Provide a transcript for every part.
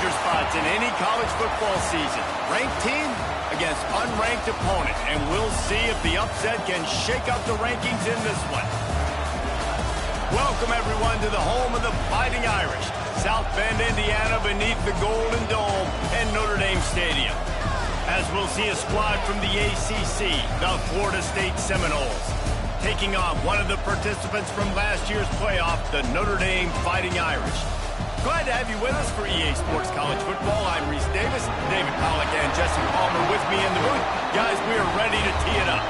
major spots in any college football season. Ranked team against unranked opponent, and we'll see if the upset can shake up the rankings in this one. Welcome, everyone, to the home of the Fighting Irish, South Bend, Indiana, beneath the Golden Dome and Notre Dame Stadium. As we'll see a squad from the ACC, the Florida State Seminoles, taking on one of the participants from last year's playoff, the Notre Dame Fighting Irish. Glad to have you with us for EA Sports College Football. I'm Reese Davis, David Pollack and Jesse Palmer with me in the booth. Guys, we are ready to tee it up.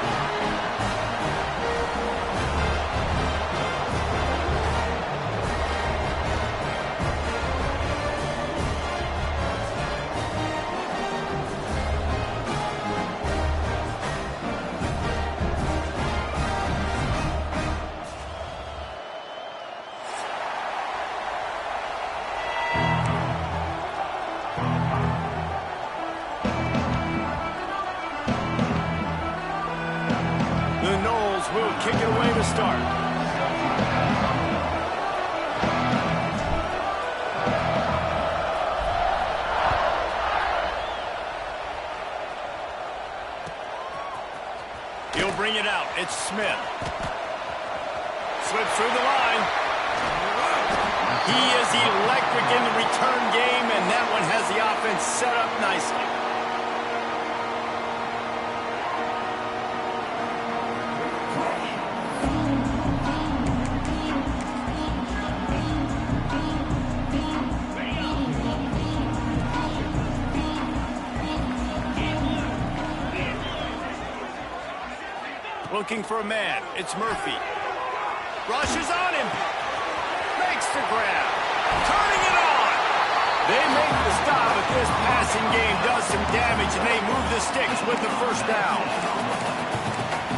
Will kick it away to start. He'll bring it out. It's Smith. Slips through the line. He is electric in the return game, and that one has the offense set up nicely. Looking for a man. It's Murphy. Rushes on him. Makes the grab. Turning it on. They make the stop, but this passing game does some damage, and they move the sticks with the first down.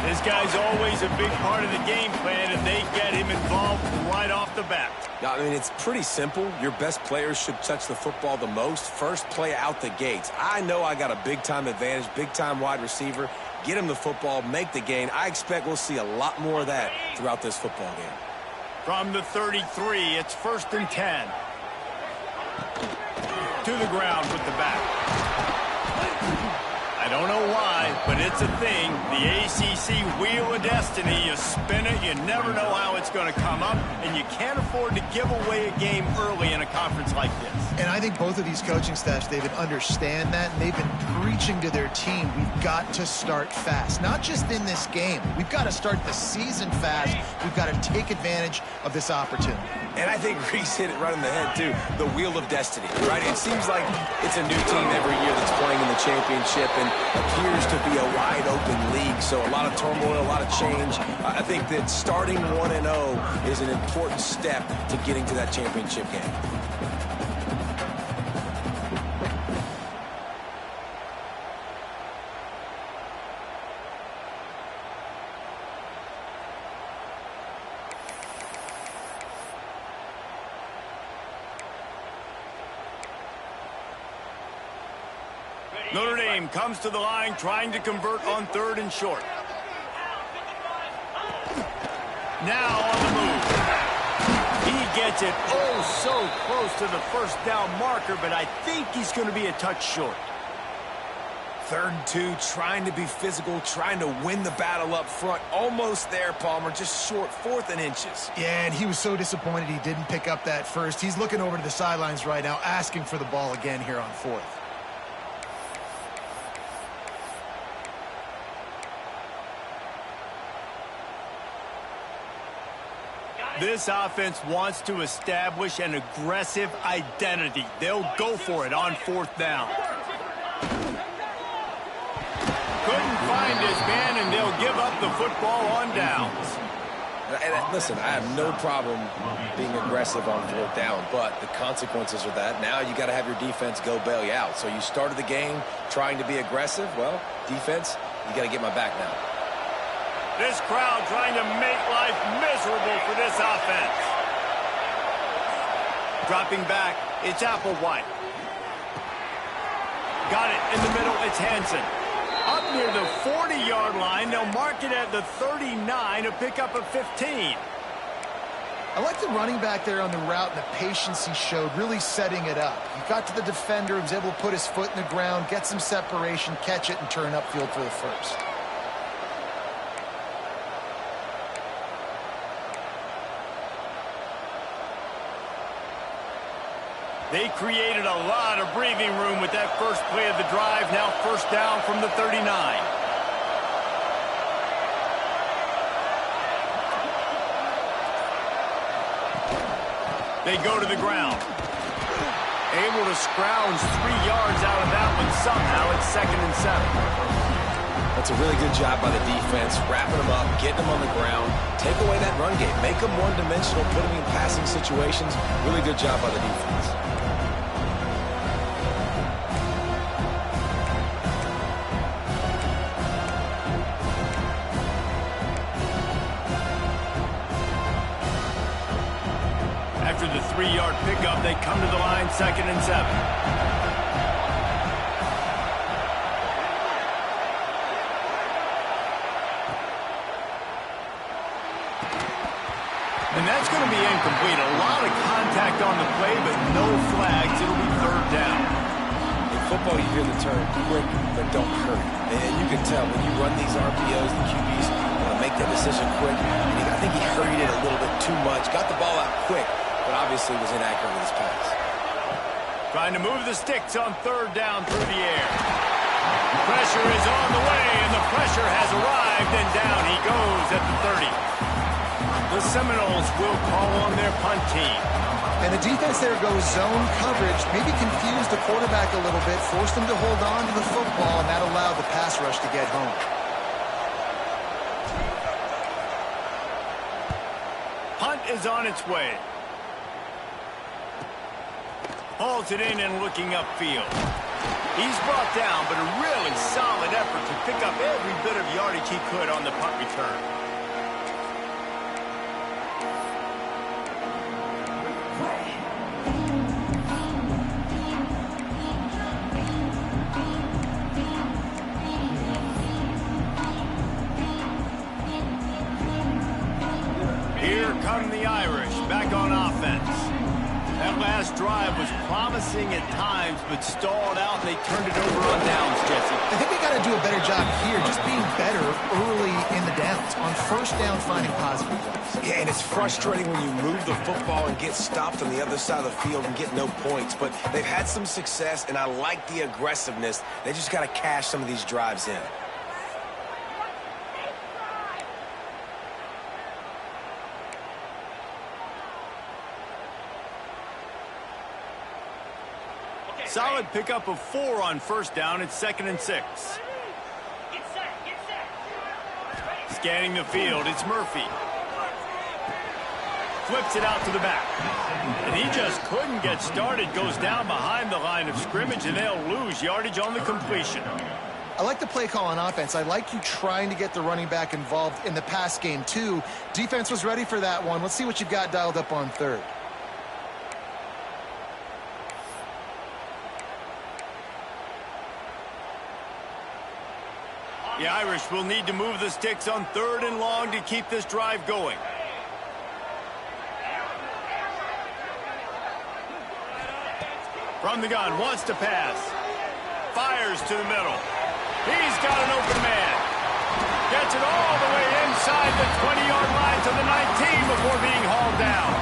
This guy's always a big part of the game plan, and they get him involved right off the bat. I mean, it's pretty simple. Your best players should touch the football the most. First play out the gates. I know I got a big-time advantage, big-time wide receiver. Get him the football, make the gain. I expect we'll see a lot more of that throughout this football game. From the 33, it's 1st and 10. To the ground with the back. I don't know why, but it's a thing. The ACC Wheel of Destiny, you spin it, you never know how it's going to come up, and you can't afford to give away a game early in a conference like this. And I think both of these coaching staffs, David, understand that, and they've been preaching to their team, we've got to start fast. Not just in this game. We've got to start the season fast. We've got to take advantage of this opportunity. And I think Reese hit it right in the head, too. The Wheel of Destiny, right? It seems like it's a new team every year that's playing in the championship and appears to be a wide-open league. So a lot of turmoil, a lot of change. I think that starting 1-0 is an important step to getting to that championship game. Notre Dame comes to the line trying to convert on 3rd and short. Now on the move. He gets it oh so close to the first down marker, but I think he's going to be a touch short. 3rd and 2, trying to be physical, trying to win the battle up front. Almost there, Palmer, just short, 4th and inches. Yeah, and he was so disappointed he didn't pick up that first. He's looking over to the sidelines right now, asking for the ball again here on 4th. This offense wants to establish an aggressive identity. They'll go for it on 4th down. Couldn't find his man, and they'll give up the football on downs. And listen, I have no problem being aggressive on 4th down, but the consequences are that now you got to have your defense go bail you out. So you started the game trying to be aggressive. Well, defense, you got to get my back now. This crowd trying to make life miserable for this offense. Dropping back, it's Applewhite. Got it in the middle, it's Hansen. Up near the 40-yard line, they'll mark it at the 39 to pick up a 15. I like the running back there on the route and the patience he showed, really setting it up. He got to the defender, was able to put his foot in the ground, get some separation, catch it, and turn upfield for the first. They created a lot of breathing room with that first play of the drive. Now first down from the 39. They go to the ground. Able to scrounge 3 yards out of that one somehow. It's 2nd and 7. That's a really good job by the defense, wrapping them up, getting them on the ground, take away that run game, make them one-dimensional, put them in passing situations. Really good job by the defense. After the 3-yard pickup, they come to the line, 2nd and 7. And that's going to be incomplete. A lot of contact on the play, but no flags. It'll be 3rd down. In football, you hear the term quick, but don't hurry. And you can tell when you run these RPOs, the QBs want to make that decision quick. And I think he hurried it a little bit too much, got the ball out quick, but obviously was inaccurate with his pass. Trying to move the sticks on 3rd down through the air. Pressure is on the way, and the pressure has arrived, and down he goes at the 30. The Seminoles will call on their punt team. And the defense there goes zone coverage, maybe confused the quarterback a little bit, forced him to hold on to the football, and that allowed the pass rush to get home. Punt is on its way. Hauls it in and looking upfield. He's brought down, but a really solid effort to pick up every bit of yardage he could on the punt return. Here come the Irish, back on offense. That last drive was promising at times, but stalled out, and they turned it over on downs, Jesse. I think we got to do a better job here, just being better early in the downs. On 1st down, finding positive points. Yeah, and it's frustrating when you move the football and get stopped on the other side of the field and get no points. But they've had some success, and I like the aggressiveness. They just got to cash some of these drives in. Solid pickup of 4 on 1st down. It's 2nd and 6. Scanning the field, it's Murphy. Flips it out to the back. And he just couldn't get started. Goes down behind the line of scrimmage, and they'll lose yardage on the completion. I like the play call on offense. I like you trying to get the running back involved in the pass game, too. Defense was ready for that one. Let's see what you've got dialed up on 3rd. The Irish will need to move the sticks on 3rd and long to keep this drive going. From the gun, wants to pass. Fires to the middle. He's got an open man. Gets it all the way inside the 20-yard line to the 19 before being hauled down.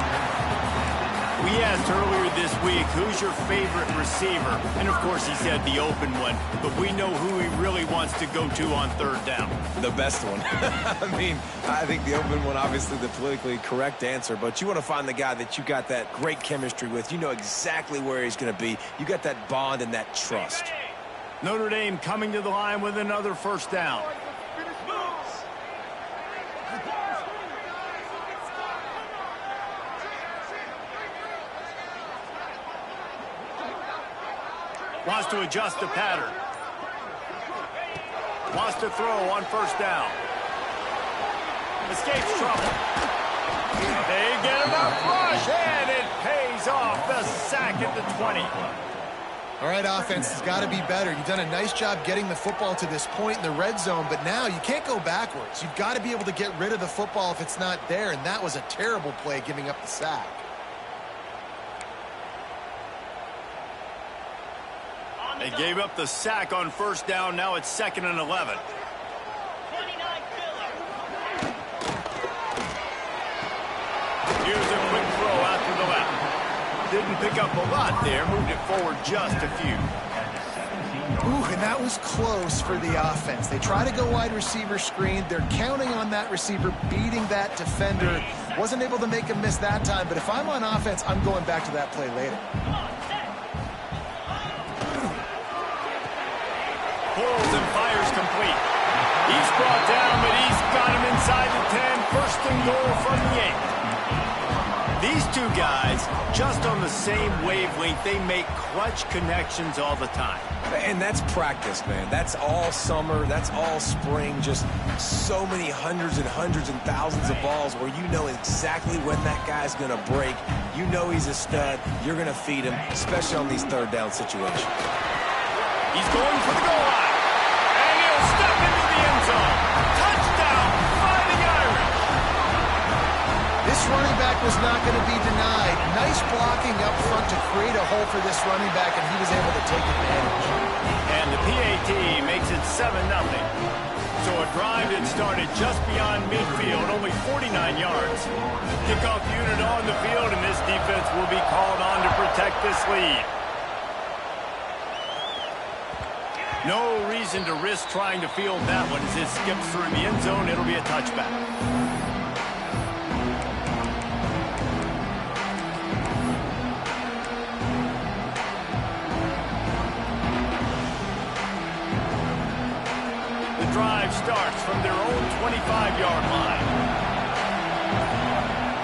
We asked earlier this week, who's your favorite receiver? And, of course, he said the open one. But we know who he really wants to go to on 3rd down. The best one. I mean, I think the open one, obviously the politically correct answer, but you want to find the guy that you got that great chemistry with. You know exactly where he's going to be. You got that bond and that trust. Notre Dame coming to the line with another 1st down. Wants to adjust the pattern. Wants to throw on 1st down. Escapes trouble. They get him up rush, and it pays off. The sack at the 20. All right, offense has got to be better. You've done a nice job getting the football to this point in the red zone, but now you can't go backwards. You've got to be able to get rid of the football if it's not there, and that was a terrible play giving up the sack. They gave up the sack on first down. Now it's 2nd and 11. Here's a quick throw out to the left. Didn't pick up a lot there. Moved it forward just a few. Ooh, and that was close for the offense. They try to go wide receiver screen. They're counting on that receiver beating that defender. Wasn't able to make a miss that time, but if I'm on offense, I'm going back to that play later. Pulls and fires complete. He's brought down, but he's got him inside the 10. First and goal from the 8. These two guys, just on the same wavelength, they make clutch connections all the time. And that's practice, man. That's all summer. That's all spring. Just so many hundreds and thousands of balls where you know exactly when that guy's going to break. You know he's a stud. You're going to feed him, especially on these third down situations. He's going for the goal line. And he'll step into the end zone. Touchdown, Fighting Irish. This running back was not going to be denied. Nice blocking up front to create a hole for this running back, and he was able to take advantage. And the PAT makes it 7-0. So a drive that started just beyond midfield, only 49 yards. Kickoff unit on the field, and this defense will be called on to protect this lead. No reason to risk trying to field that one as it skips through the end zone. It'll be a touchback. The drive starts from their own 25-yard line.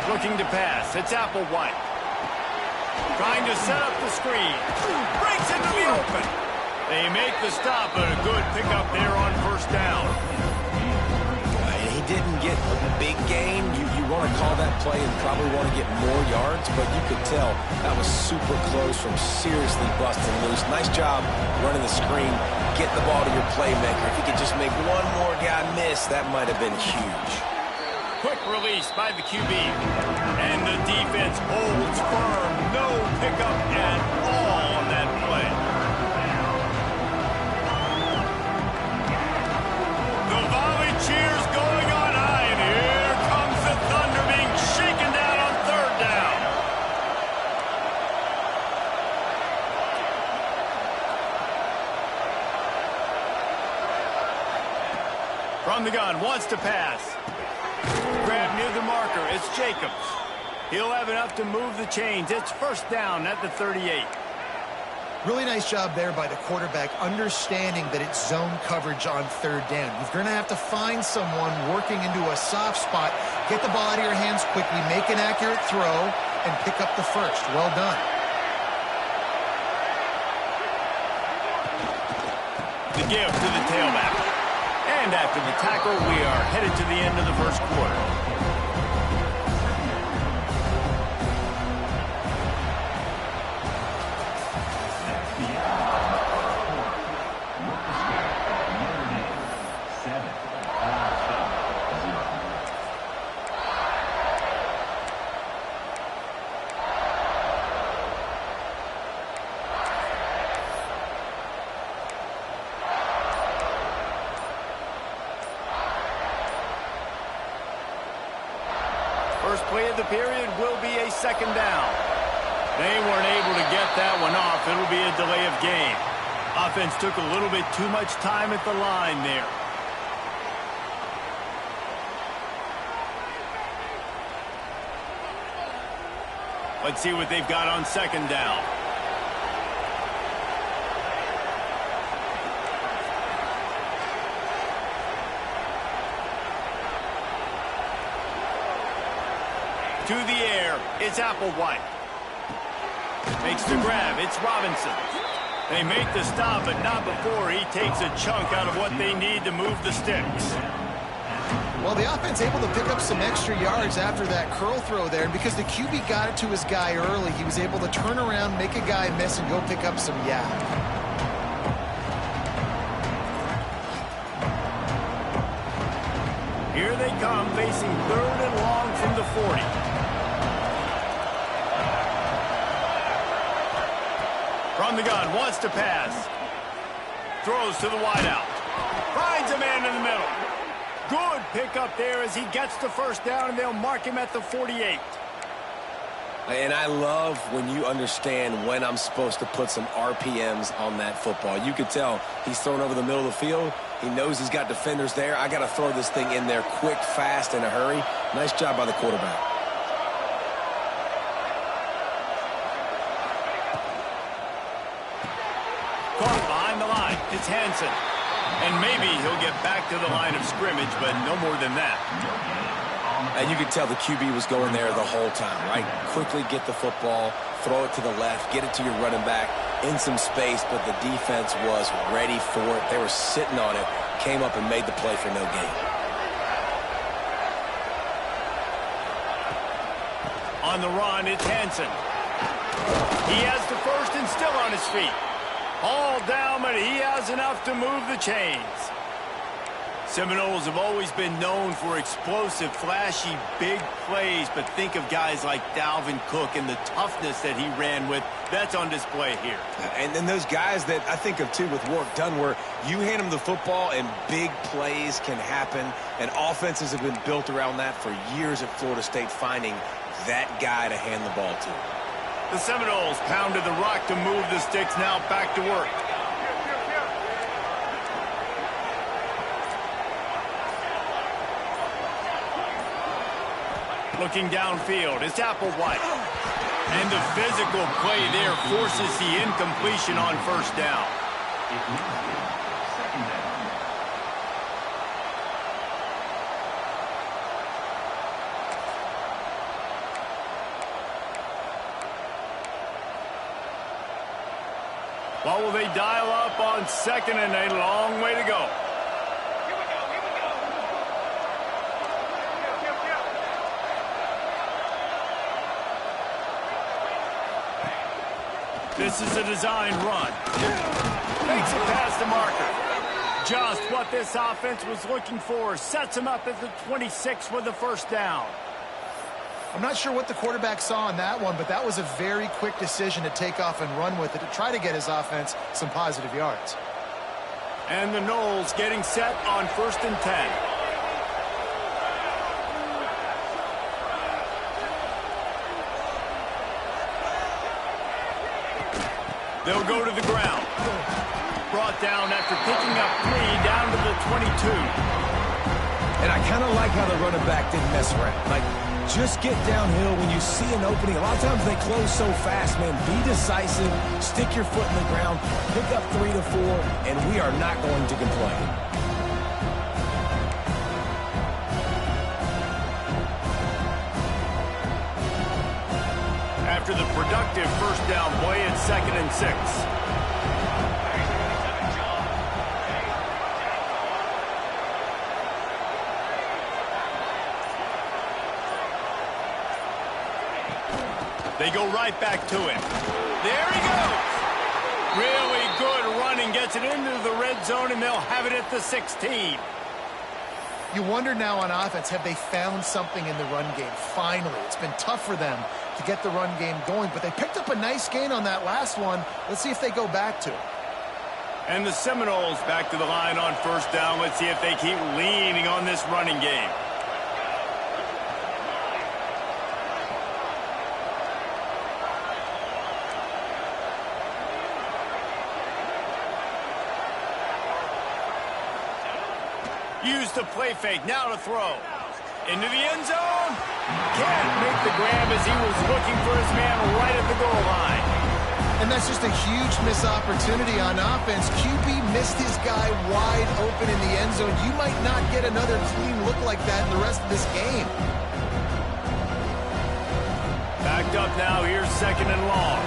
Looking to pass. It's Applewhite. Trying to set up the screen. Breaks into the open. They make the stop, but a good pickup there on first down. He didn't get a big gain. You want to call that play and probably want to get more yards, but you could tell that was super close from seriously busting loose. Nice job running the screen. Get the ball to your playmaker. If he could just make one more guy miss, that might have been huge. Quick release by the QB. And the defense holds firm. No pickup at all on that play. The volley cheers going on high, and here comes the Thunder being shaken down on third down. From the gun, wants to pass. Grab near the marker, it's Jacobs. He'll have enough to move the chains. It's first down at the 38. Really nice job there by the quarterback, understanding that it's zone coverage on third down. You're going to have to find someone working into a soft spot, get the ball out of your hands quickly, make an accurate throw, and pick up the first. Well done. The give to the tailback. And after the tackle, we are headed to the end of the first quarter. First play of the period will be a second down. They weren't able to get that one off. It'll be a delay of game. Offense took a little bit too much time at the line there. Let's see what they've got on second down. To the air, it's Applewhite. Makes the grab, it's Robinson. They make the stop, but not before he takes a chunk out of what they need to move the sticks. Well, the offense able to pick up some extra yards after that curl throw there. And because the QB got it to his guy early, he was able to turn around, make a guy miss, and go pick up some yak. Here they come, facing 3rd and long from the 40. From the gun, wants to pass. Throws to the wideout. Finds a man in the middle. Good pickup there as he gets the first down, and they'll mark him at the 48. And I love when you understand when I'm supposed to put some RPMs on that football. You could tell he's thrown over the middle of the field. He knows he's got defenders there. I got to throw this thing in there quick, fast, in a hurry. Nice job by the quarterback. Caught behind the line. It's Hansen. And maybe he'll get back to the line of scrimmage, but no more than that. And you could tell the QB was going there the whole time, right? Quickly get the football, throw it to the left, get it to your running back in some space, but the defense was ready for it. They were sitting on it, came up and made the play for no gain. On the run, it's Hansen. He has the first and still on his feet. All down, but he has enough to move the chains. Seminoles have always been known for explosive, flashy, big plays, but think of guys like Dalvin Cook and the toughness that he ran with. That's on display here. And then those guys that I think of, too, with Warwick Dunn, where you hand them the football and big plays can happen, and offenses have been built around that for years at Florida State, finding that guy to hand the ball to. The Seminoles pounded the rock to move the sticks, now back to work. Looking downfield, it's Applewhite. And the physical play there forces the incompletion on first down. What will they dial up on second and a long way to go? This is a designed run. Makes it past the marker. Just what this offense was looking for. Sets him up at the 26 with the first down. I'm not sure what the quarterback saw on that one, but that was a very quick decision to take off and run with it to try to get his offense some positive yards. And the Noles getting set on 1st and 10. They'll go to the ground. Brought down after picking up 3 down to the 22. And I kind of like how the running back didn't mess around. Like, just get downhill when you see an opening. A lot of times they close so fast, man. Be decisive, stick your foot in the ground, pick up 3 to 4, and we are not going to complain. After the productive first down play, it's 2nd and 6. They go right back to him. There he goes. Really good running, gets it into the red zone, and they'll have it at the 16. You wonder now on offense, have they found something in the run game? Finally, it's been tough for them to get the run game going, but they picked up a nice gain on that last one. Let's see if they go back to it. And the Seminoles back to the line on first down. Let's see if they keep leaning on this running game. Use the play fake, now to throw. Into the end zone. Can't make the grab as he was looking for his man right at the goal line. And that's just a huge missed opportunity on offense. QB missed his guy wide open in the end zone. You might not get another clean look like that in the rest of this game. Backed up now, here's 2nd and long.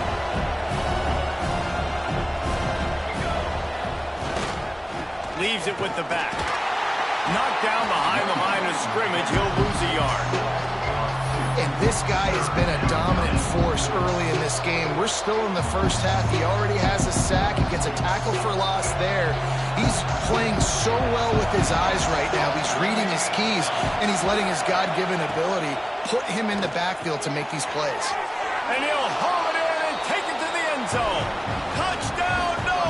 Leaves it with the back. Knocked down behind the line of scrimmage, he'll lose a yard. And this guy has been a dominant force early in this game. We're still in the first half. He already has a sack. He gets a tackle for loss there. He's playing so well with his eyes right now. He's reading his keys, and he's letting his God-given ability put him in the backfield to make these plays. And he'll haul it in and take it to the end zone. Touchdown, no!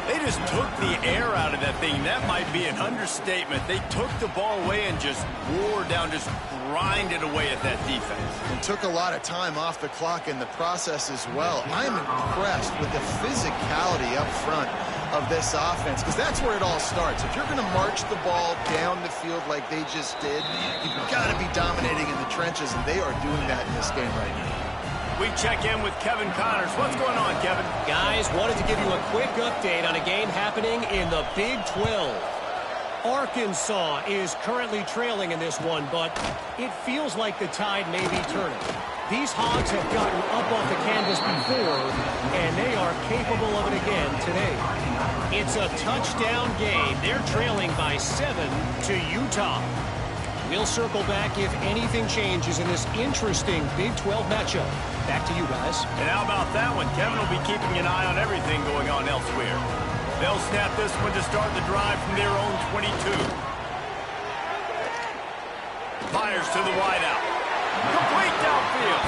They just took the air out of that thing. That might be an understatement. They took the ball away and just wore down, just grinded away at that defense. And took a lot of time off the clock in the process as well. I'm impressed with the physicality up front of this offense, because that's where it all starts. If you're going to march the ball down the field like they just did, you've got to be dominating in the trenches, and they are doing that in this game right now. We check in with Kevin Connors. What's going on, Kevin? Guys, wanted to give you a quick update on a game happening in the Big 12. Arkansas is currently trailing in this one, but it feels like the tide may be turning. These Hogs have gotten up off the canvas before, and they are capable of it again today. It's a touchdown game. They're trailing by 7 to Utah. We'll circle back if anything changes in this interesting Big 12 matchup. Back to you guys. And how about that one? Kevin will be keeping an eye on everything going on elsewhere. They'll snap this one to start the drive from their own 22. Fires to the wideout. Complete downfield.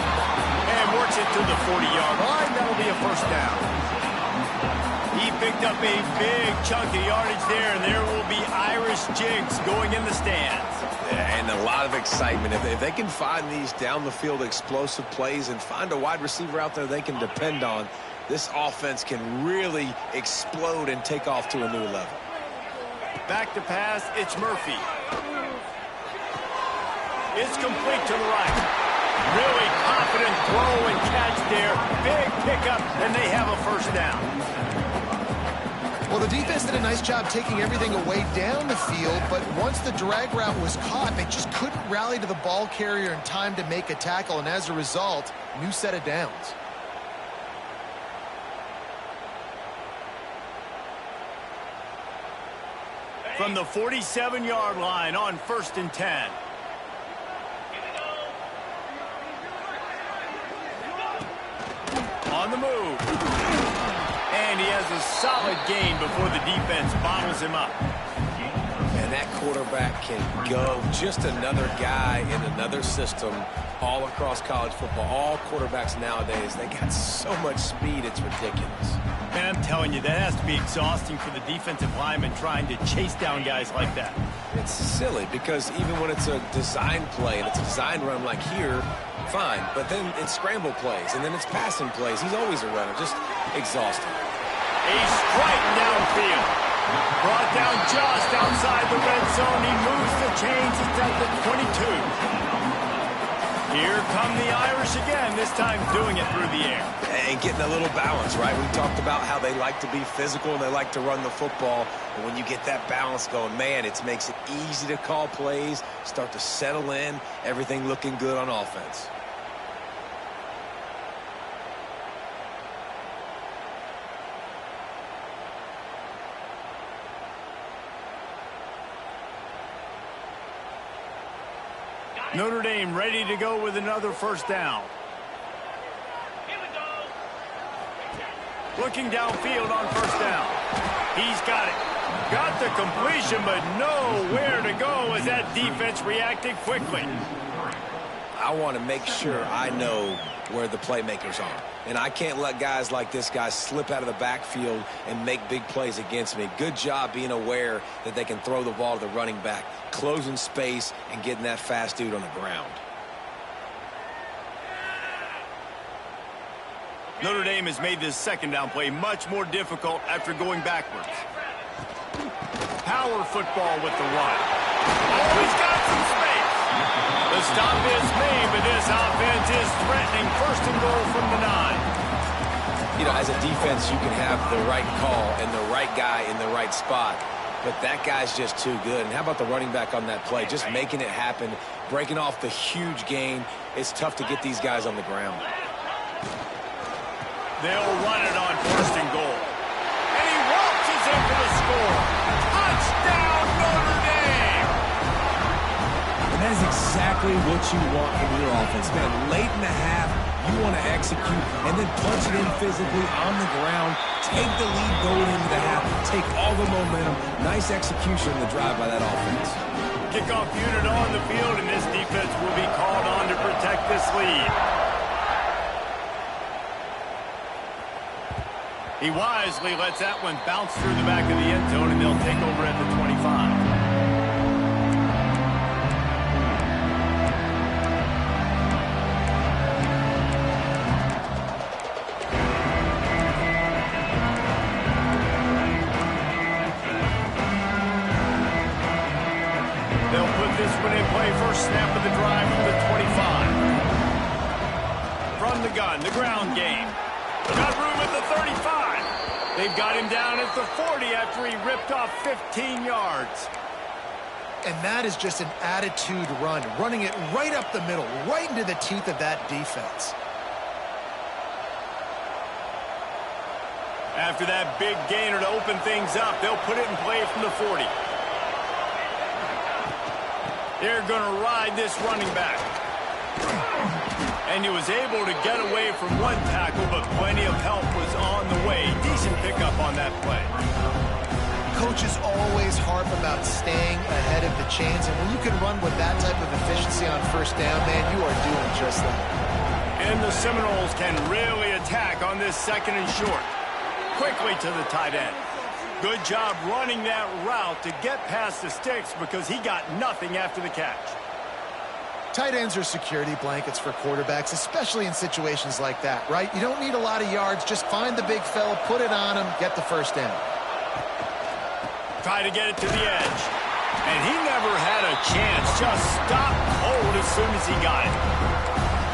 And works it to the 40-yard line. That'll be a first down. He picked up a big chunk of yardage there, and there will be Irish jigs going in the stands. And a lot of excitement. If they can find these down-the-field explosive plays and find a wide receiver out there they can depend on, this offense can really explode and take off to a new level. Back to pass, it's Murphy. It's complete to the right. Really confident throw and catch there. Big pickup, and they have a first down. Well, the defense did a nice job taking everything away down the field, but once the drag route was caught, they just couldn't rally to the ball carrier in time to make a tackle, and as a result, new set of downs. From the 47-yard line on 1st and 10. On the move. And he has a solid gain before the defense bottles him up. And that quarterback can go. Just another guy in another system all across college football. All quarterbacks nowadays, they got so much speed, it's ridiculous. Man, I'm telling you, that has to be exhausting for the defensive lineman trying to chase down guys like that. It's silly because even when it's a design play and it's a design run like here, fine. But then it's scramble plays and then it's passing plays. He's always a runner. Just exhausting. A strike downfield. Brought down just outside the red zone. He moves the chains. It's at the 22. Here come the Irish again, this time doing it through the air. And getting a little balance, right? We talked about how they like to be physical and they like to run the football. And when you get that balance going, man, it makes it easy to call plays, start to settle in, everything looking good on offense. Notre Dame ready to go with another first down. Looking downfield on first down. He's got it. Got the completion, but nowhere to go as that defense reacted quickly. I want to make sure I know where the playmakers are. And I can't let guys like this guy slip out of the backfield and make big plays against me. Good job being aware that they can throw the ball to the running back, closing space and getting that fast dude on the ground. Notre Dame has made this second down play much more difficult after going backwards. Power football with the run. Oh, he's got some space. The stop is made, but this offense is threatening. First and goal from the 9. You know, as a defense, you can have the right call and the right guy in the right spot. But that guy's just too good. And how about the running back on that play? Just making it happen, breaking off the huge gain. It's tough to get these guys on the ground. They'll run it on first and goal. And he waltzes in for the score. Touchdown! exactly what you want from your offense. Man, late in the half, you want to execute and then punch it in physically on the ground, take the lead going into the half, take all the momentum. Nice execution in the drive by that offense. Kickoff unit on the field, and this defense will be called on to protect this lead. He wisely lets that one bounce through the back of the end zone, and they'll take over at the 25. They'll put this one in play. First snap of the drive from the 25. From the gun, the ground game. Got room at the 35. They've got him down at the 40 after he ripped off 15 yards. And that is just an attitude run, running it right up the middle, right into the teeth of that defense. After that big gainer to open things up, they'll put it in play from the 40. They're going to ride this running back. And he was able to get away from one tackle, but plenty of help was on the way. Decent pickup on that play. Coaches always harp about staying ahead of the chains, and when you can run with that type of efficiency on first down, man, you are doing just that. And the Seminoles can really attack on this second and short. Quickly to the tight end. Good job running that route to get past the sticks because he got nothing after the catch. Tight ends are security blankets for quarterbacks, especially in situations like that, right? You don't need a lot of yards. Just find the big fella, put it on him, get the first down. Try to get it to the edge. And he never had a chance. Just stopped cold as soon as he got it.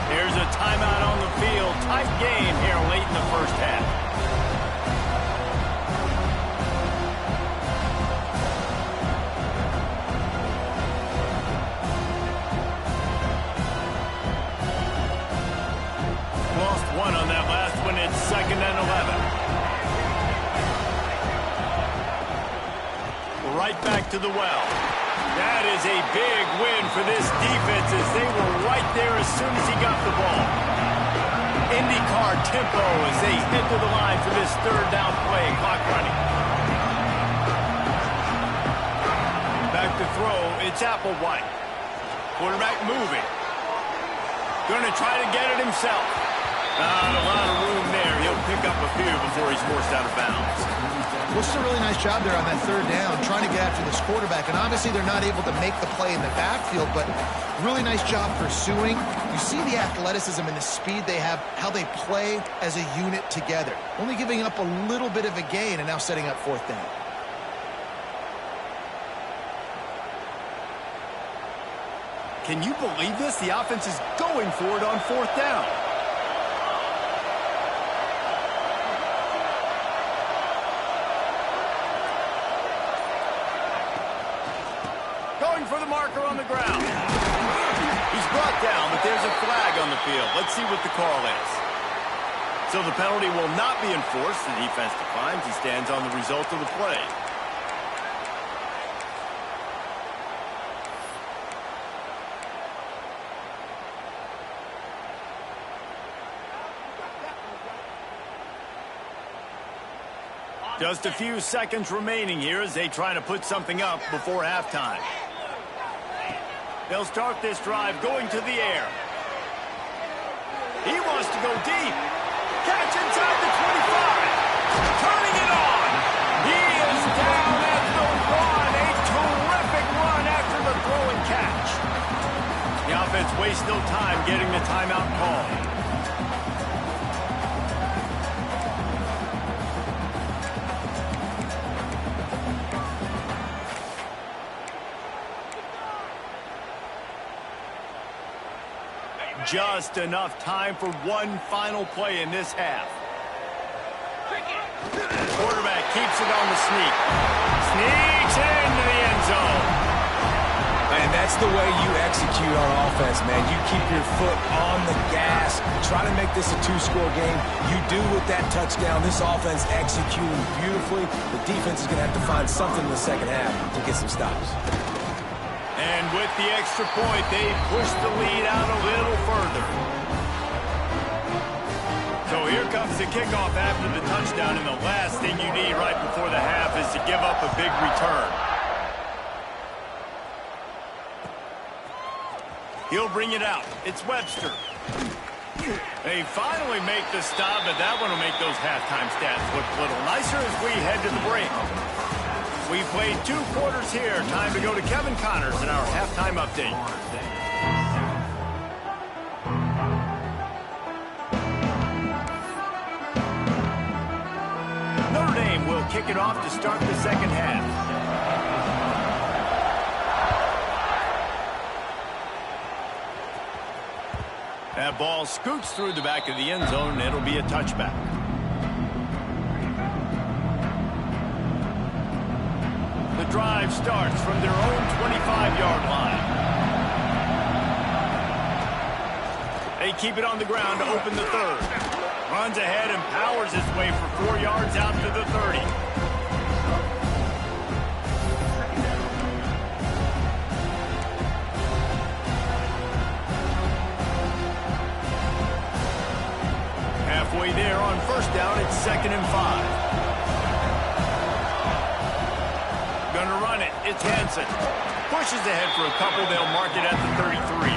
There's a timeout on the field. Tight game here late in the first half. Lost one on that last one. It's 2nd and 11. Right back to the well. That is a big win for this defense as they were right there as soon as he got the ball. IndyCar tempo as they head to the line for this third down play. Clock running. Back to throw. It's Applewhite. Quarterback moving. Going to try to get it himself. Not a lot of room there. He'll pick up a few before he's forced out of bounds. Well, it's a really nice job there on that third down, trying to get after this quarterback. And obviously they're not able to make the play in the backfield, but really nice job pursuing. You see the athleticism and the speed they have, how they play as a unit together. Only giving up a little bit of a gain and now setting up fourth down. Can you believe this? The offense is going for it on fourth down. Going for the marker on the ground. He's brought down, but there's a flag on the field. Let's see what the call is. So the penalty will not be enforced. The defense declines. He stands on the result of the play. Just a few seconds remaining here as they try to put something up before halftime. They'll start this drive going to the air. He wants to go deep. Catch inside the 25. Turning it on. He is down at the 1. A terrific run after the throw and catch. The offense wastes no time getting the timeout call. Just enough time for one final play in this half. Quarterback keeps it on the sneak. Sneaks into the end zone. And that's the way you execute on offense, man. You keep your foot on the gas. Try to make this a two-score game. You do with that touchdown. This offense executing beautifully. The defense is going to have to find something in the second half to get some stops. And with the extra point, they push the lead out a little further. So here comes the kickoff after the touchdown, and the last thing you need right before the half is to give up a big return. He'll bring it out. It's Webster. They finally make the stop, but that one will make those halftime stats look a little nicer as we head to the break. We played 2 quarters here. Time to go to Kevin Connors in our halftime update. Notre Dame will kick it off to start the second half. That ball scoots through the back of the end zone, and it'll be a touchback. The drive starts from their own 25-yard line. They keep it on the ground to open the third. Runs ahead and powers his way for 4 yards out to the 30. Halfway there on first down, it's 2nd and 5. Gonna run it. It's Hansen. Pushes ahead for a couple. They'll mark it at the 33.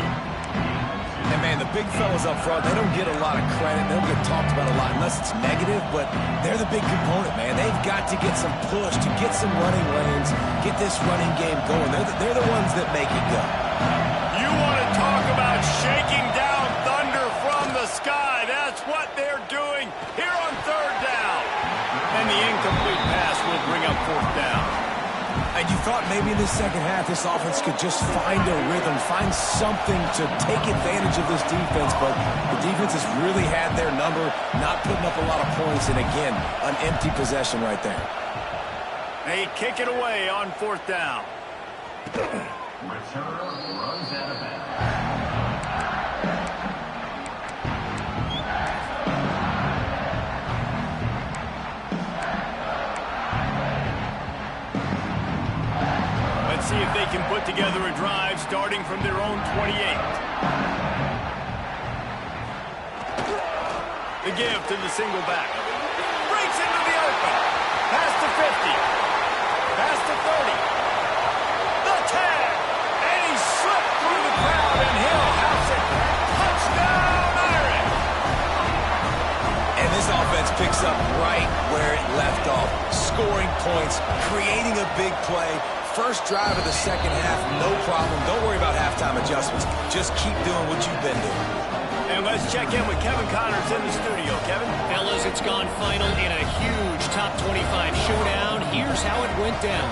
And, man, the big fellas up front, they don't get a lot of credit. They don't get talked about a lot unless it's negative, but they're the big component, man. They've got to get some push, to get some running lanes, get this running game going. They're the ones that make it go. You want to talk about shaking down thunder from the sky. That's what they're doing here on 3rd down. And the incomplete pass will bring up 4th down. And you thought maybe in the second half this offense could just find a rhythm, find something to take advantage of this defense, but the defense has really had their number, not putting up a lot of points, and again, an empty possession right there. They kick it away on 4th down. Returner runs out of bounds. Let's see if they can put together a drive starting from their own 28. The give to the single back. Breaks into the open. Past the 50. Past the 30. The 10. And he slipped through the crowd, and Hill has it. Touchdown, Irish. And this offense picks up right where it left off. Scoring points, creating a big play. First drive of the second half, no problem. Don't worry about halftime adjustments. Just keep doing what you've been doing. And let's check in with Kevin Connors in the studio. Kevin? Fellas, it's gone final in a huge top 25 showdown. Here's how it went down.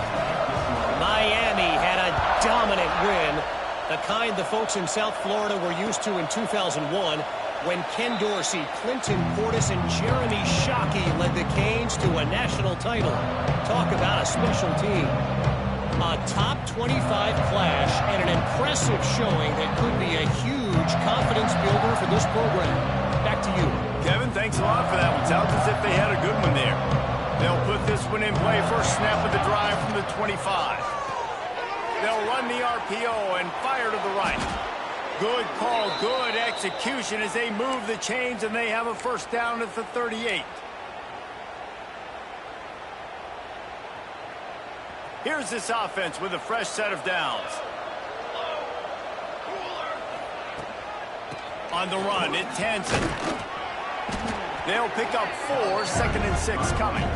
Miami had a dominant win, the kind the folks in South Florida were used to in 2001 when Ken Dorsey, Clinton Portis, and Jeremy Shockey led the Canes to a national title. Talk about a special team. A top 25 clash and an impressive showing that could be a huge confidence builder for this program. Back to you. Kevin, thanks a lot for that one. Sounds as if they had a good one there. They'll put this one in play. First snap of the drive from the 25. They'll run the RPO and fire to the right. Good call, good execution as they move the chains, and they have a first down at the 38. Here's this offense with a fresh set of downs. On the run, it's Hansen. They'll pick up 4, 2nd and 6 coming.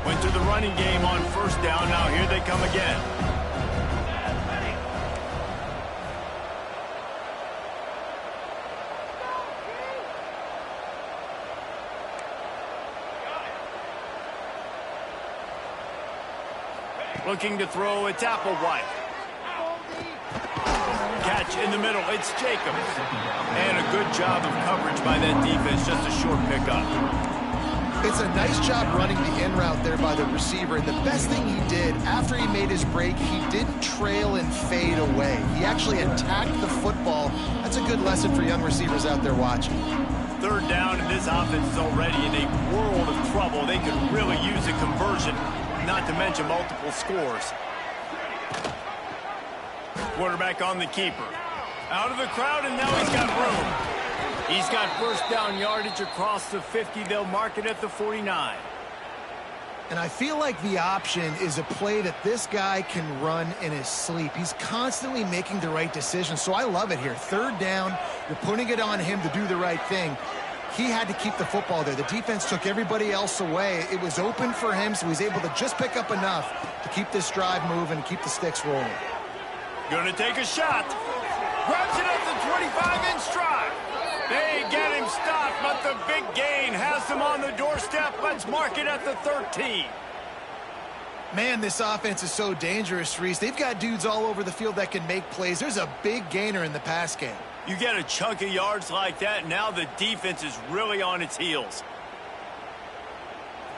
Went to the running game on first down. Now here they come again. Looking to throw, it's Applewhite. Catch in the middle, it's Jacobs. And a good job of coverage by that defense, just a short pickup. It's a nice job running the in route there by the receiver. And the best thing he did after he made his break, he didn't trail and fade away. He actually attacked the football. That's a good lesson for young receivers out there watching. third down, and this offense is already in a world of trouble. They could really use a conversion, not to mention multiple scores. Quarterback on the keeper. Out of the crowd, and now he's got room. He's got first down yardage across the 50. They'll mark it at the 49. And I feel like the option is a play that this guy can run in his sleep. He's constantly making the right decision, so I love it here. Third down, you're putting it on him to do the right thing. He had to keep the football there. The defense took everybody else away. It was open for him, so he's able to just pick up enough to keep this drive moving and keep the sticks rolling. Gonna take a shot. Grabs it at the 25-inch stride. They get him stopped, but the big gain has them on the doorstep. Let's mark it at the 13. Man, this offense is so dangerous, Reese. They've got dudes all over the field that can make plays. There's a big gainer in the pass game. You get a chunk of yards like that, now the defense is really on its heels.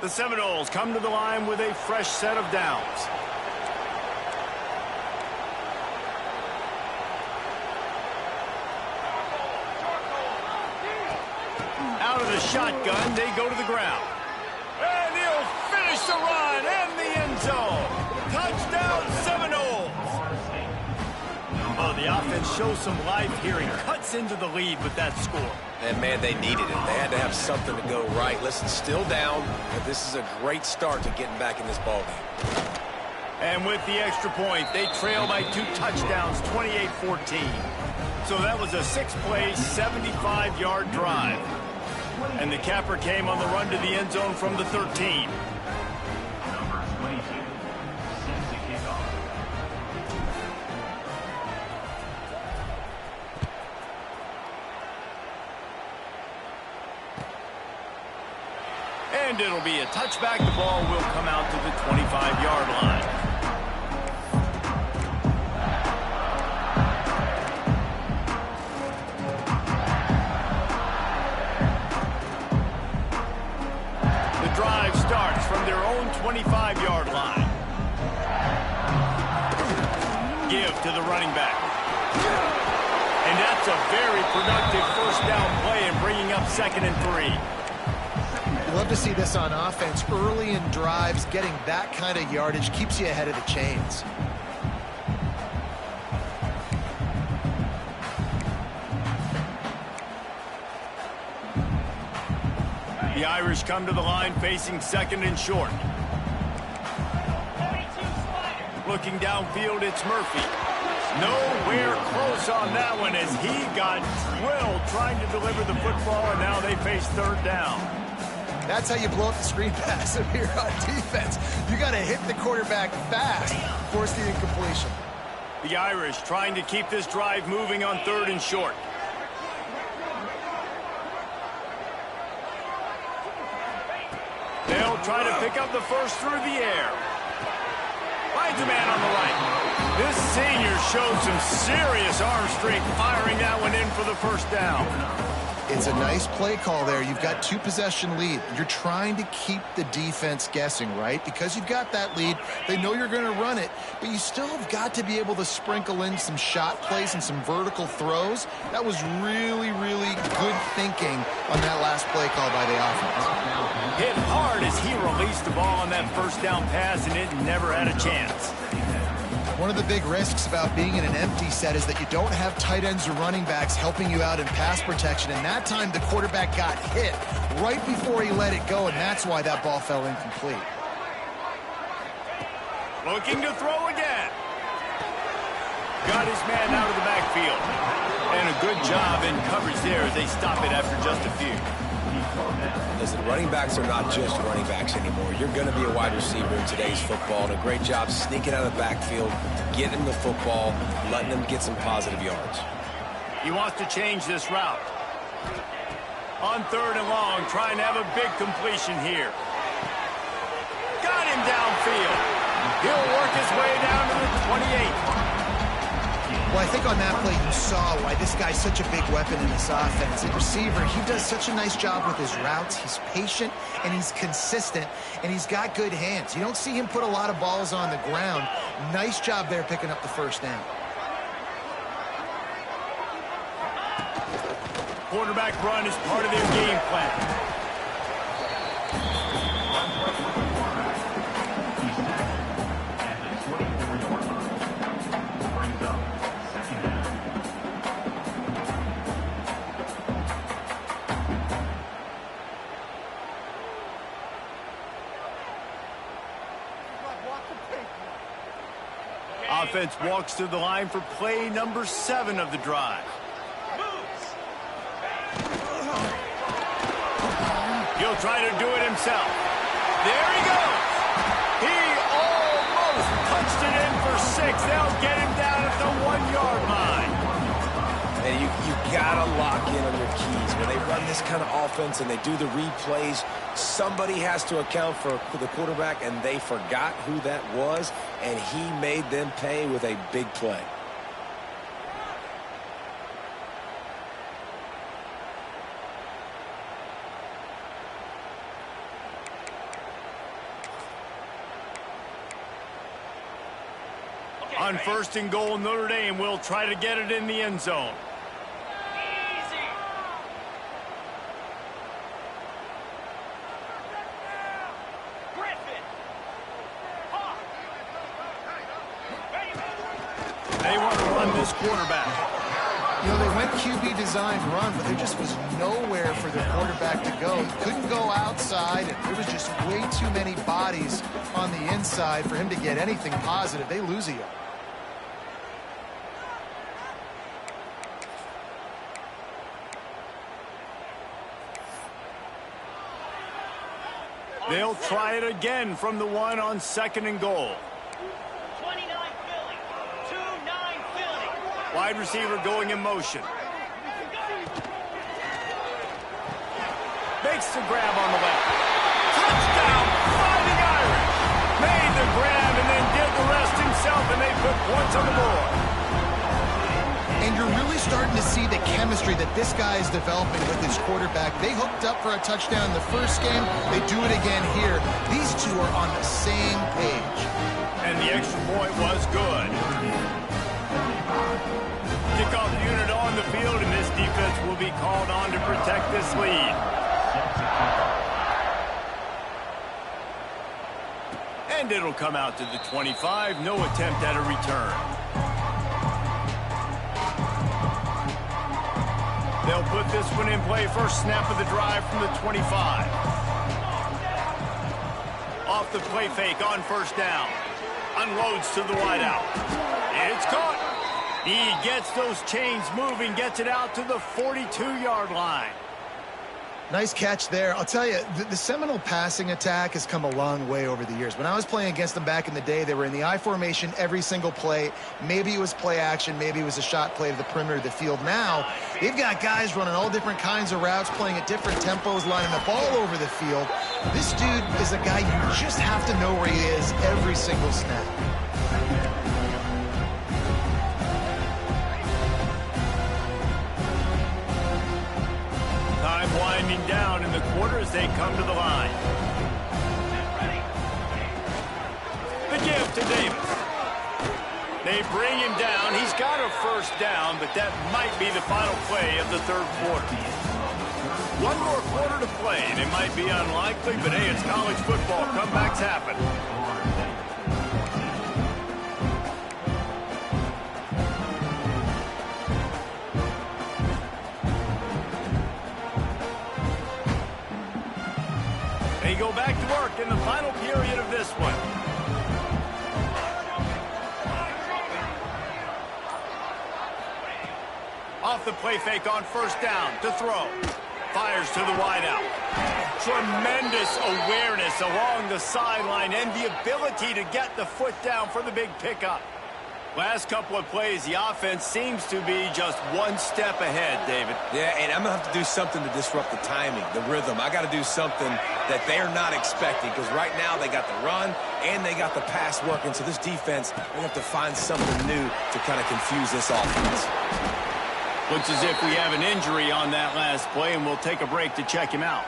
The Seminoles come to the line with a fresh set of downs. Out of the shotgun, they go to the ground. And he'll finish the run in the end zone. Touchdown, Seminoles. Oh, the offense shows some life here and cuts into the lead with that score. And, man, they needed it. They had to have something to go right. Listen, still down, but this is a great start to getting back in this ballgame. And with the extra point, they trail by 2 touchdowns, 28-14. So that was a 6-play, 75-yard drive. And the capper came on the run to the end zone from the 13. Number 22 sends the kickoff. And it'll be a touchback. The ball will come out to the 25-yard line. Drive starts from their own 25-yard line. Give to the running back. And that's a very productive first down play and bringing up 2nd and 3. You love to see this on offense. Early in drives, getting that kind of yardage keeps you ahead of the chains. The Irish come to the line facing 2nd and short. Looking downfield, it's Murphy. Nowhere close on that one as he got drilled trying to deliver the football, and now they face 3rd down. That's how you blow up the screen pass if you're on defense. You got to hit the quarterback fast, force the incompletion. The Irish trying to keep this drive moving on 3rd and short. They'll try to pick up the first through the air. Finds a man on the right. This senior showed some serious arm strength firing that one in for the first down. It's a nice play call there. You've got 2-possession lead. You're trying to keep the defense guessing, right? Because you've got that lead, they know you're going to run it, but you still have got to be able to sprinkle in some shot plays and some vertical throws. That was really, really good thinking on that last play call by the offense. Hit hard as he released the ball on that first down pass, and it never had a chance. One of the big risks about being in an empty set is that you don't have tight ends or running backs helping you out in pass protection, and that time the quarterback got hit right before he let it go, and that's why that ball fell incomplete. Looking to throw again. Got his man out of the backfield. And a good job in coverage there as they stop it after just a few. Listen, running backs are not just running backs anymore. You're going to be a wide receiver in today's football. And a great job sneaking out of the backfield, getting him the football, letting him get some positive yards. He wants to change this route. On 3rd and long, trying to have a big completion here. Got him downfield. He'll work his way down to the 28. Well, I think on that play you saw why this guy's such a big weapon in this offense. At receiver, he does such a nice job with his routes. He's patient, and he's consistent, and he's got good hands. You don't see him put a lot of balls on the ground. Nice job there picking up the first down. quarterback run is part of their game plan. Offense walks to the line for play number 7 of the drive. He'll try to do it himself. There he goes. He almost punched it in for 6. They'll get him down at the 1-yard line. And you gotta lock in on your keys. When they run this kind of offense and they do the replays, somebody has to account for the quarterback, and they forgot who that was, and he made them pay with a big play. On 1st and goal, Notre Dame will try to get it in the end zone. They want to run this quarterback. You know, they went QB designed run, but there just was nowhere for their quarterback to go. He couldn't go outside, and there was just way too many bodies on the inside for him to get anything positive. They lose a yard. They'll try it again from the 1 on 2nd and goal. 29 Philly. 2-9 Philly. Wide receiver going in motion. Makes the grab on the left. Touchdown, Fighting Irish. Made the grab and then did the rest himself, and they put points on the board. And you're really starting to see the chemistry that this guy is developing with his quarterback. They hooked up for a touchdown in the first game. They do it again here. These two are on the same page. And the extra point was good. Kickoff unit on the field, and this defense will be called on to protect this lead. And it'll come out to the 25. No attempt at a return. They'll put this one in play. First snap of the drive from the 25. Off the play fake on 1st down. Unloads to the wideout. It's caught. He gets those chains moving, gets it out to the 42-yard line. Nice catch there. I'll tell you, the Seminole passing attack has come a long way over the years. When I was playing against them back in the day, they were in the I formation every single play. Maybe it was play action. Maybe it was a shot play to the perimeter of the field. Now, they've got guys running all different kinds of routes, playing at different tempos, lining up all over the field. This dude is a guy you just have to know where he is every single snap. Time winding down in the quarter as they come to the line. The give to Davis. They bring him down. He's got a 1st down, but that might be the final play of the 3rd quarter. One more quarter to play, and it might be unlikely, but hey, it's college football. Comebacks happen. They go back to work in the final period of this one. Off the play fake on 1st down to throw. Fires to the wideout. Tremendous awareness along the sideline and the ability to get the foot down for the big pickup. Last couple of plays, the offense seems to be just one step ahead, David. Yeah, and I'm going to have to do something to disrupt the timing, the rhythm. I got to do something that they're not expecting, because right now they got the run and they got the pass working. So this defense, they have to find something new to kind of confuse this offense. Looks as if we have an injury on that last play, and we'll take a break to check him out.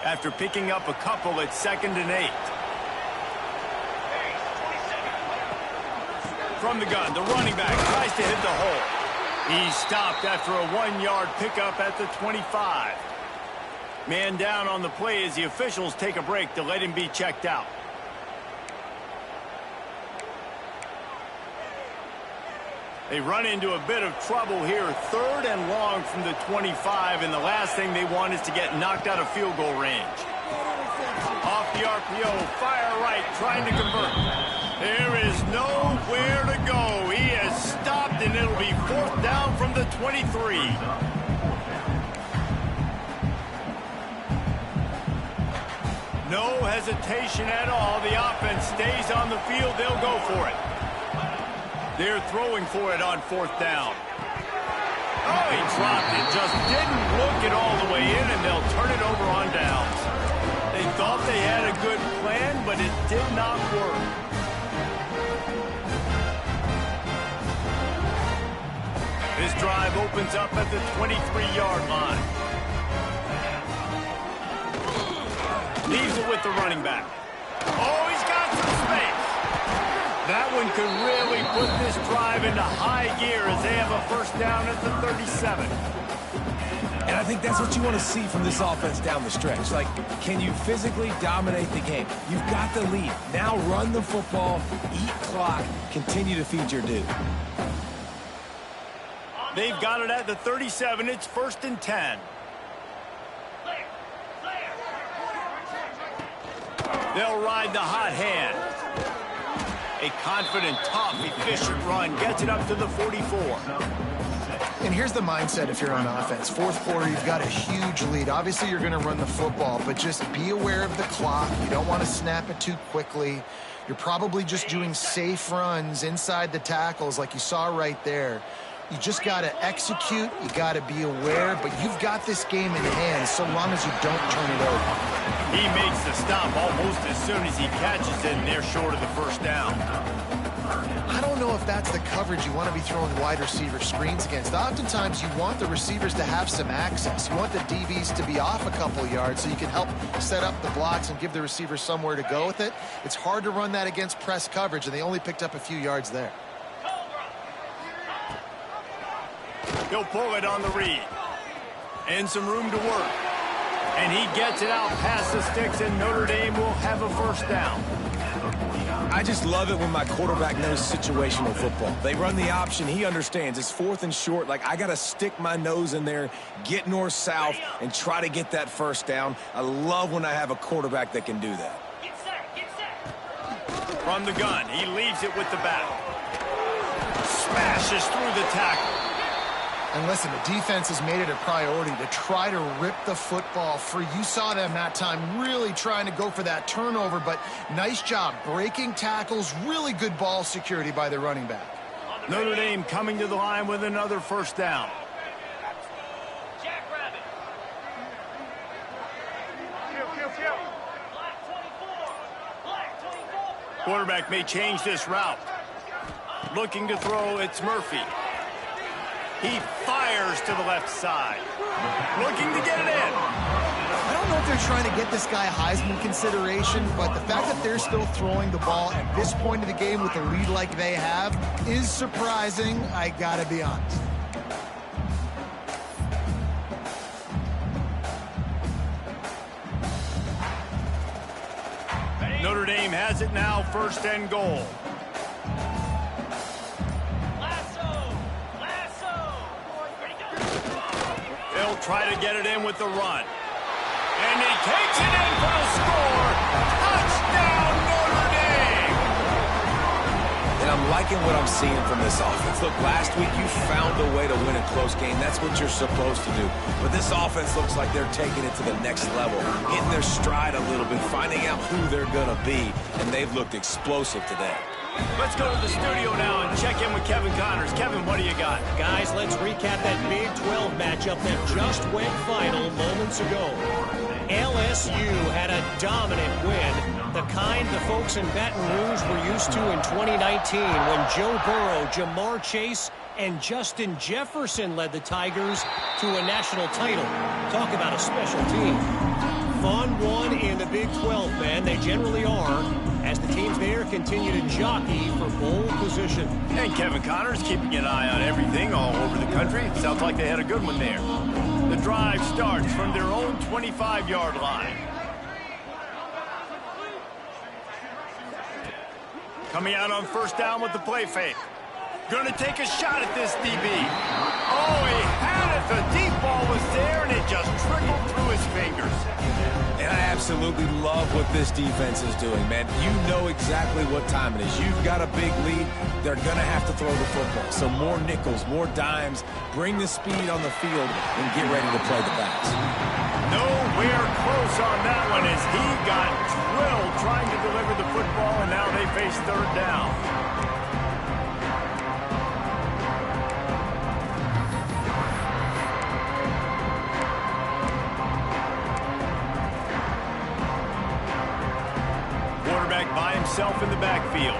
after picking up a couple at 2nd and 8. From the gun, the running back tries to hit the hole. He's stopped after a 1-yard pickup at the 25. Man down on the play as the officials take a break to let him be checked out. They run into a bit of trouble here. 3rd and long from the 25, and the last thing they want is to get knocked out of field goal range. Off the RPO, fire right, trying to convert. There is nowhere to go. He has stopped, and it'll be 4th down from the 23. No hesitation at all. The offense stays on the field. They'll go for it. They're throwing for it on 4th down. Oh, he dropped it. Just didn't look it all the way in, and they'll turn it over on downs. They thought they had a good plan, but it did not work. This drive opens up at the 23-yard line. Leaves it with the running back. Oh, he's got some space. That one could really put this drive into high gear as they have a 1st down at the 37. And I think that's what you want to see from this offense down the stretch. Like, can you physically dominate the game? You've got the lead. Now run the football, eat clock, continue to feed your dude. They've got it at the 37. It's 1st and 10. They'll ride the hot hand. A confident, tough, efficient run gets it up to the 44. And here's the mindset if you're on offense. 4th quarter, you've got a huge lead. Obviously, you're going to run the football, but just be aware of the clock. You don't want to snap it too quickly. You're probably just doing safe runs inside the tackles like you saw right there. You just got to execute. You got to be aware, but you've got this game in hand so long as you don't turn it over. He makes the stop almost as soon as he catches it, and they're short of the 1st down. I don't know if that's the coverage you want to be throwing wide receiver screens against. Oftentimes, you want the receivers to have some access. You want the DBs to be off a couple yards so you can help set up the blocks and give the receivers somewhere to go with it. It's hard to run that against press coverage, and they only picked up a few yards there. He'll pull it on the read. And some room to work. And he gets it out past the sticks, and Notre Dame will have a 1st down. I just love it when my quarterback knows situational football. They run the option. He understands. It's 4th and short. Like, I got to stick my nose in there, get north-south, and try to get that 1st down. I love when I have a quarterback that can do that. Get set, get set. From the gun, he leaves it with the back. Smashes through the tackle. And listen, the defense has made it a priority to try to rip the football free. You saw them that time really trying to go for that turnover, but nice job breaking tackles. Really good ball security by the running back. Notre Dame coming to the line with another 1st down. Jackrabbit. Black 24. Black 24. Quarterback may change this route. Looking to throw, it's Murphy. He fires to the left side. Looking to get it in. I don't know if they're trying to get this guy Heisman consideration, but the fact that they're still throwing the ball at this point of the game with a lead like they have is surprising, I gotta be honest. Notre Dame has it now, 1st and goal. They'll try to get it in with the run. And he takes it in for the score. Touchdown, Notre Dame! And I'm liking what I'm seeing from this offense. Look, last week you found a way to win a close game. That's what you're supposed to do. But this offense looks like they're taking it to the next level, hitting their stride a little bit, finding out who they're going to be. And they've looked explosive today. Let's go to the studio now and check in with Kevin Connors. Kevin, what do you got? Guys, let's recap that Big 12 matchup that just went final moments ago. LSU had a dominant win, the kind the folks in Baton Rouge were used to in 2019 when Joe Burrow, Jamar Chase, and Justin Jefferson led the Tigers to a national title. Talk about a special team. Fun 1 in the Big 12, man. They generally are, as the teams there continue to jockey for bowl position. And Kevin Connor's keeping an eye on everything all over the country. Sounds like they had a good one there. The drive starts from their own 25-yard line. Coming out on first down with the play fake. Going to take a shot at this DB. Oh, he had it. The deep ball was there, and it just trickled through his fingers. And I absolutely love what this defense is doing, man. You know exactly what time it is. You've got a big lead. They're going to have to throw the football. So more nickels, more dimes. Bring the speed on the field and get ready to play the backs. Nowhere close on that one as he got drilled trying to deliver the football, and now they face third down. Quarterback by himself in the backfield.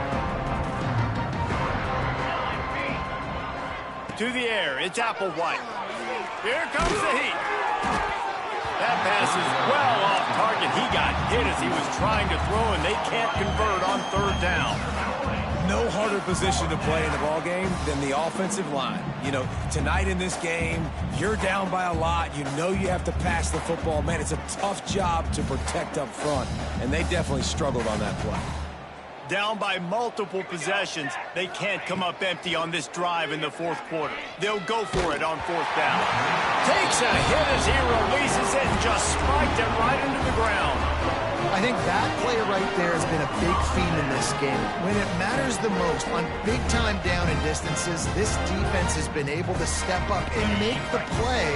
To the air, it's Applewhite. Here comes the heat. That pass is well off target. He got hit as he was trying to throw, and they can't convert on third down. No harder position to play in the ball game than the offensive line. You know, tonight in this game, you're down by a lot. You know you have to pass the football. Man, it's a tough job to protect up front, and they definitely struggled on that play. Down by multiple possessions, they can't come up empty on this drive in the fourth quarter. They'll go for it on fourth down. Takes a hit as he releases it and just spiked it right into the ground. I think that play right there has been a big theme in this game. When it matters the most, on big-time down and distances, this defense has been able to step up and make the play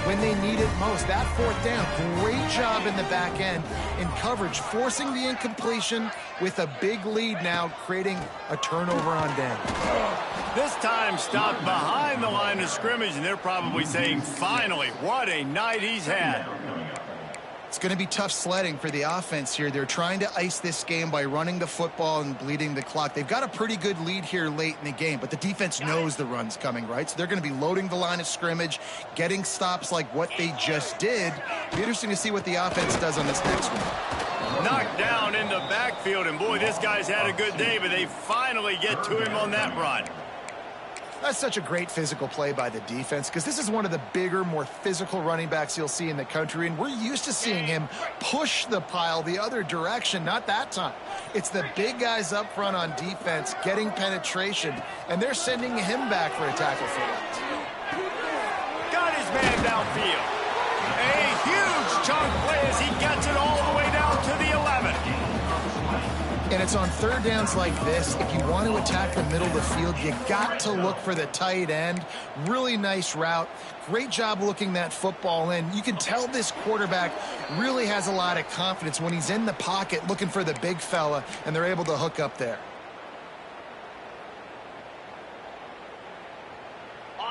when they need it most. That fourth down, great job in the back end in coverage, forcing the incompletion with a big lead now, creating a turnover on down. This time stopped behind the line of scrimmage, and they're probably saying, finally, what a night he's had. It's going to be tough sledding for the offense here. They're trying to ice this game by running the football and bleeding the clock. They've got a pretty good lead here late in the game, but the defense knows the run's coming, right? So they're going to be loading the line of scrimmage, getting stops like what they just did. Be interesting to see what the offense does on this next one. Knocked down in the backfield, and boy, this guy's had a good day, but they finally get to him on that run. That's such a great physical play by the defense because this is one of the bigger, more physical running backs you'll see in the country, and we're used to seeing him push the pile the other direction. Not that time. It's the big guys up front on defense getting penetration, and they're sending him back for a tackle for that. Got his man downfield. A huge chunk play as he gets it all the way down to the 11. And it's on third downs like this. If you want to attack the middle of the field, you got to look for the tight end. Really nice route. Great job looking that football in. You can tell this quarterback really has a lot of confidence when he's in the pocket looking for the big fella, and they're able to hook up there.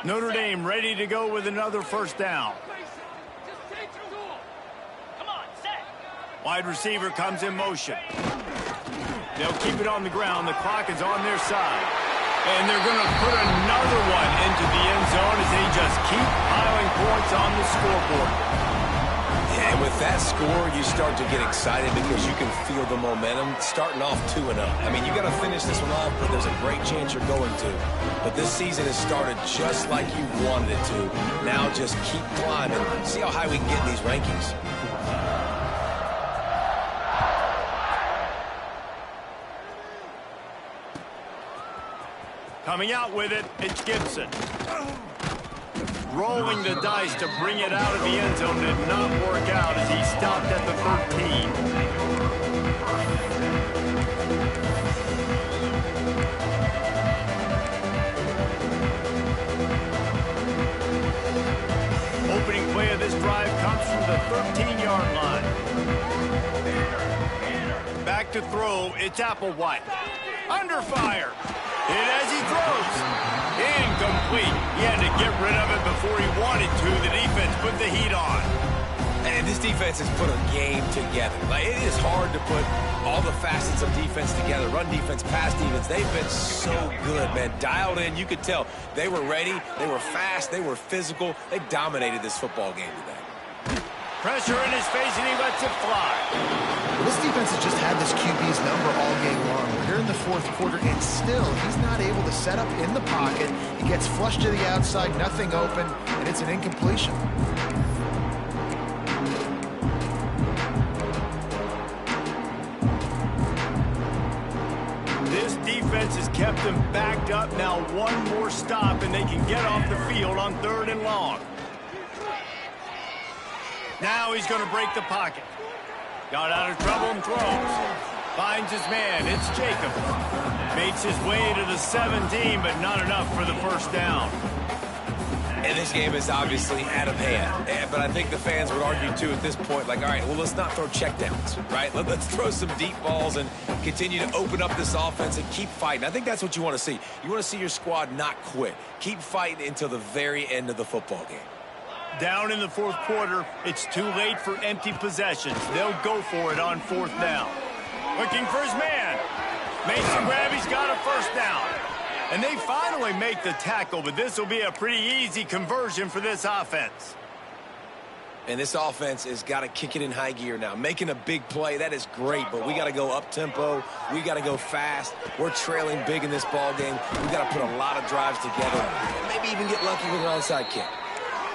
Notre Dame ready to go with another first down. Wide receiver comes in motion. They'll keep it on the ground. The clock is on their side. And they're going to put another one into the end zone as they just keep piling points on the scoreboard. Yeah, and with that score, you start to get excited because you can feel the momentum starting off 2-0. I mean, you got to finish this one off, but there's a great chance you're going to. But this season has started just like you wanted it to. Now just keep climbing. See how high we can get in these rankings. Coming out with it, it's Gibson. Rolling the dice to bring it out of the end zone did not work out as he stopped at the 13. Opening play of this drive comes from the 13-yard line. Back to throw, it's Applewhite. Under fire. Hit as he throws. Incomplete. He had to get rid of it before he wanted to. The defense put the heat on. And this defense has put a game together. Like, it is hard to put all the facets of defense together. Run defense, pass defense. They've been so good, man. Dialed in. You could tell they were ready. They were fast. They were physical. They dominated this football game today. Pressure in his face, and he lets it fly. This defense has just had this QB's number all game long. We're here in the fourth quarter, and still, he's not able to set up in the pocket. He gets flushed to the outside, nothing open, and it's an incompletion. This defense has kept them backed up. Now one more stop, and they can get off the field on 3rd and long. Now he's going to break the pocket. Got out of trouble and throws. Finds his man. It's Jacob. Makes his way to the 17, but not enough for the first down. And this game is obviously out of hand. But I think the fans would argue, too, at this point, like, all right, well, let's not throw checkdowns, right? Let's throw some deep balls and continue to open up this offense and keep fighting. I think that's what you want to see. You want to see your squad not quit. Keep fighting until the very end of the football game. Down in the fourth quarter, it's too late for empty possessions. They'll go for it on 4th down. Looking for his man. Makes the grab. He's got a first down. And they finally make the tackle, but this will be a pretty easy conversion for this offense. And this offense has got to kick it in high gear now. Making a big play, that is great, but we got to go up-tempo. We got to go fast. We're trailing big in this ball game. We got to put a lot of drives together. Maybe even get lucky with an onside kick.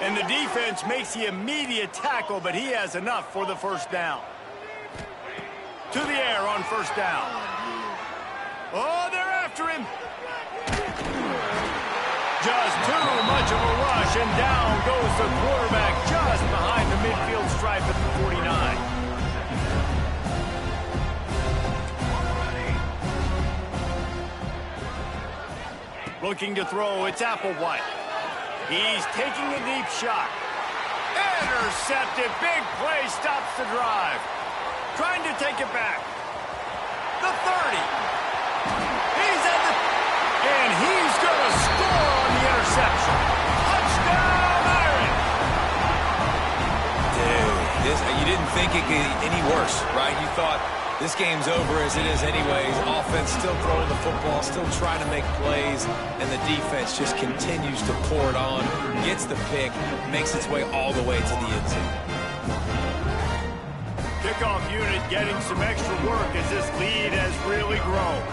And the defense makes the immediate tackle, but he has enough for the first down. To the air on 1st down. Oh, they're after him. Just too much of a rush, and down goes the quarterback just behind the midfield stripe at the 49. Looking to throw, it's Applewhite. He's taking a deep shot. Intercepted. Big play stops the drive. Trying to take it back. The 30. He's at the... And he's going to score on the interception. Touchdown, Iron. Dude, you didn't think it could get any worse, right? You thought this game's over as it is anyways. Offense still throwing the football, still trying to make plays, and the defense just continues to pour it on, gets the pick, makes its way all the way to the end zone. Kickoff unit getting some extra work as this lead has really grown.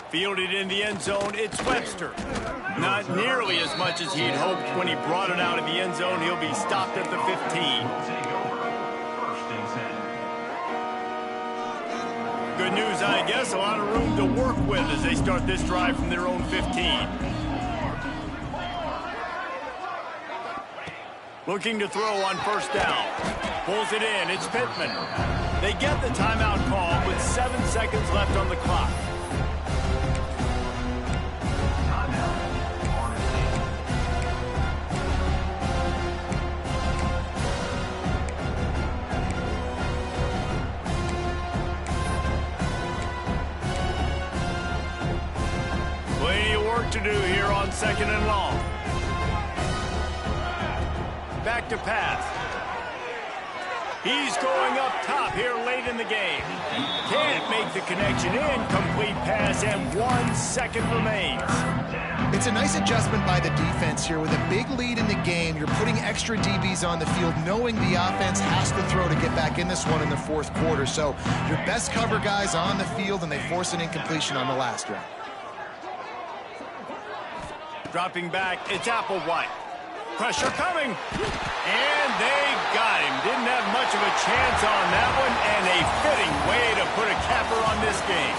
Fielded in the end zone, it's Webster. Not nearly as much as he'd hoped when he brought it out of the end zone. He'll be stopped at the 15. Good news, I guess. A lot of room to work with as they start this drive from their own 15. Looking to throw on 1st down. Pulls it in. It's Pittman. They get the timeout call with 7 seconds left on the clock. To do here on 2nd and long. Back to pass. He's going up top here late in the game. Can't make the connection. Incomplete pass, and 1 second remains. It's a nice adjustment by the defense here. With a big lead in the game, you're putting extra DBs on the field, knowing the offense has to throw to get back in this one in the fourth quarter. So your best cover guys on the field, and they force an incompletion on the last drive. Dropping back, it's Applewhite. Pressure coming. And they got him. Didn't have much of a chance on that one, and a fitting way to put a capper on this game.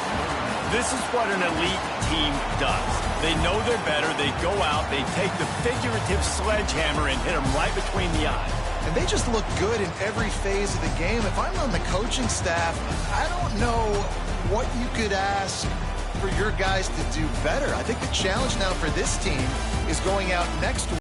This is what an elite team does. They know they're better. They go out. They take the figurative sledgehammer and hit them right between the eyes. And they just look good in every phase of the game. If I'm on the coaching staff, I don't know what you could ask for your guys to do better. I think the challenge now for this team is going out next week